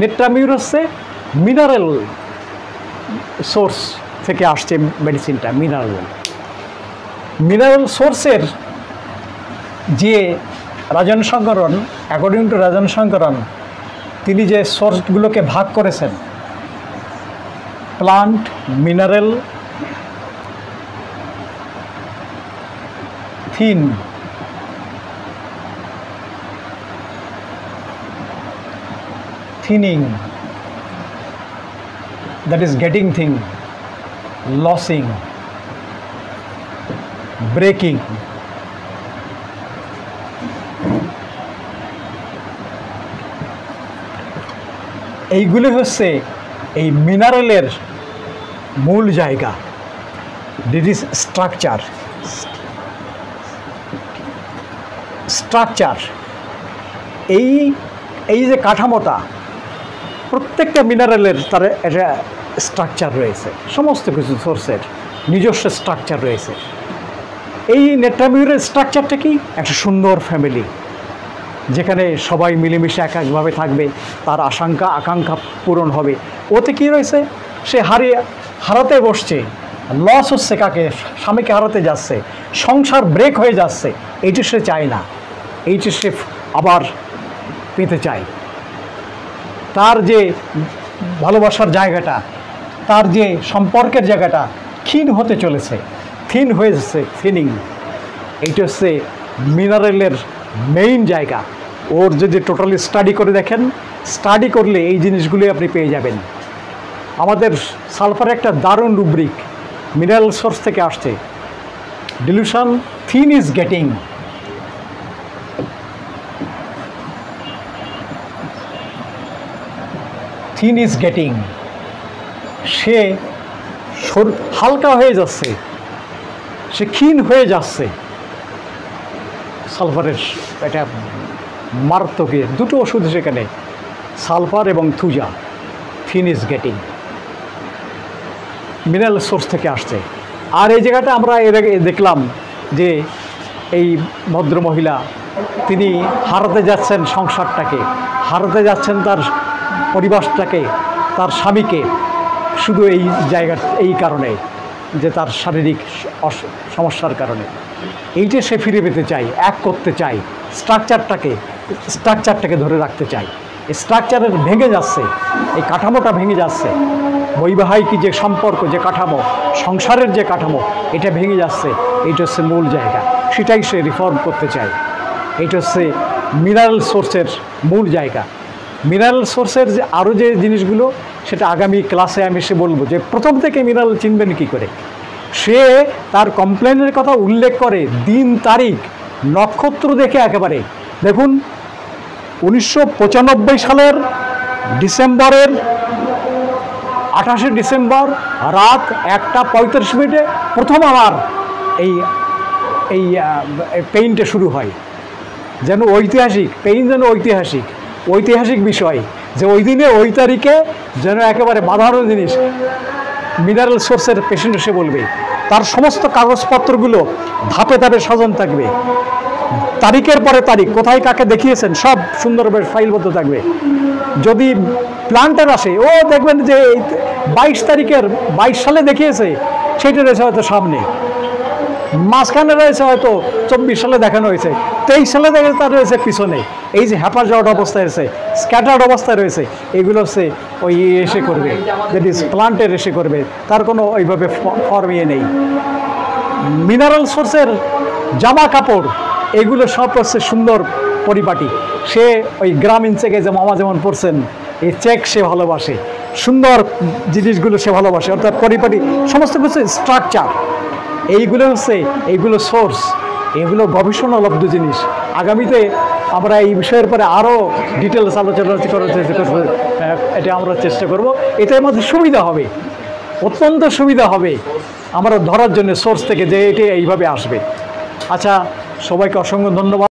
নেট্রামিউর হচ্ছে mineral source থেকে আসছে মেডিসিনটা। মিনারেল সোর্সের যে রাজন শঙ্করন, অ্যাকর্ডিং টু রাজন শঙ্করন, তিনি যে সোর্সগুলোকে ভাগ করেছেন, plant, mineral, thin, thinning, that is getting thin, lossing, breaking, এইগুলি হচ্ছে এই মিনারেলের মূল জায়গা। This is structure. এই যে কাঠামোটা, প্রত্যেকটা মিনারেলের তার একটা স্ট্রাকচার রয়েছে, সমস্ত কিছু সোর্সের নিজস্ব স্ট্রাকচার রয়েছে। এই নেট্রামিউরের স্ট্রাকচারটা কি? একটা সুন্দর ফ্যামিলি, যেখানে সবাই মিলেমিশে এক একভাবে থাকবে, তার আকাঙ্ক্ষা পূরণ হবে। ওতে কি রয়েছে? সে হারাতে বসছে, লস হচ্ছে, কাকে? স্বামীকে হারাতে যাচ্ছে, সংসার ব্রেক হয়ে যাচ্ছে। এইটি সে চায় না, এইটি সে আবার পেতে চায়। তার যে ভালোবাসার জায়গাটা, তার যে সম্পর্কের জায়গাটা ক্ষীণ হতে চলেছে, থিন হয়ে যাচ্ছে, থিনিং। এইটা হচ্ছে মিনারেলের মেইন জায়গা। ওর যদি টোটালি স্টাডি করে দেখেন, স্টাডি করলে এই জিনিসগুলি আপনি পেয়ে যাবেন। আমাদের সালফার একটা দারুণ রুব্রিক মিনারেল সোর্স থেকে আসছে। Dilution, thin is getting, thin is getting. সে হালকা হয়ে যাচ্ছে, সে ক্ষীণ হয়ে যাচ্ছে। সালফারের এটা মারাত্মক, দুটো ওষুধ সেখানে, সালফার এবং Thuja. Thin is getting mineral source থেকে আসছে। আর এই জায়গাটা আমরা এর আগে দেখলাম যে এই ভদ্রমহিলা, তিনি হারাতে যাচ্ছেন সংসারটাকে, হারাতে যাচ্ছেন তার পরিবারটাকে, তার স্বামীকে, শুধু এই এই কারণে যে তার শারীরিক সমস্যার কারণে। এইটা সে ফিরে পেতে চায়, এক করতে চায়, স্ট্রাকচারটাকে ধরে রাখতে চায়। এই স্ট্রাকচারের ভেঙে যাচ্ছে, এই কাঠামোটা ভেঙে যাচ্ছে। বৈবাহিক যে সম্পর্ক, যে কাঠামো, সংসারের যে কাঠামো, এটা ভেঙে যাচ্ছে। এইটা হচ্ছে মূল জায়গা, সেটাই সে রিফর্ম করতে চায়। এইটা হচ্ছে মিনারেল সোর্সের মূল জায়গা। মিনারেল সোর্সের যে আরও যে জিনিসগুলো, সেটা আগামী ক্লাসে আমি সে বলবো, যে প্রথম থেকে মিনারেল চিনবেন কী করে। সে তার কমপ্লেনের কথা উল্লেখ করে, দিন তারিখ নক্ষত্র দেখে একেবারে। দেখুন, 1995 সালের ডিসেম্বরের 28শে ডিসেম্বর রাত 1:35 প্রথম আমার এই পেইনটা শুরু হয়। যেন ঐতিহাসিক পেইন, যেন ঐতিহাসিক বিষয়, যে ওই দিনে ওই তারিখে যেন একেবারে বাঁধানো জিনিস মিনারেল সোর্সের পেশেন্ট এসে বলবে। তার সমস্ত কাগজপত্রগুলো ধাপে ধাপে সাজানো থাকবে, তারিখের পরে তারিখ, কোথায় কাকে দেখিয়েছেন, সব সুন্দরভাবে ফাইলবদ্ধ থাকবে। যদি প্লান্টার আসে, ও দেখবেন যে 22 সালে দেখিয়েছে, সেটা রয়েছে হয়তো সামনে, মাঝখানে রয়েছে হয়তো 24 সালে দেখানো হয়েছে, 23 সালে দেখে তার রয়েছে পিছনে। এই যে হ্যাপারজাউট অবস্থায় রয়েছে, স্ক্যাটার্ড অবস্থায় রয়েছে, এগুলো হচ্ছে ওই এসে করবে, দ্যাট ইজ প্লান্টের এসে করবে, তার কোনো ওইভাবে ফর্ম নেই। মিনারেল সোর্সের জামা কাপড়, এগুলো সব হচ্ছে সুন্দর পরিপাটি। সে ওই গ্রামীণ চেকে যে মামা যেমন পড়ছেন, এই চেক সে ভালোবাসে, সুন্দর জিনিসগুলো সে ভালোবাসে, অর্থাৎ পরিপাটি সমস্ত কিছু স্ট্রাকচার। এইগুলো সোর্স, এগুলো গবেষণালব্ধ জিনিস। আগামীতে আমরা এই বিষয়ের পরে আরও ডিটেলস আলোচনা করার চেষ্টা করবো, এটা আমরা চেষ্টা করব। এটার মধ্যে সুবিধা হবে, অত্যন্ত সুবিধা হবে আমরা ধরার জন্য সোর্স থেকে, যে এটা এইভাবে আসবে। আচ্ছা, সবাইকে অসংখ্য ধন্যবাদ।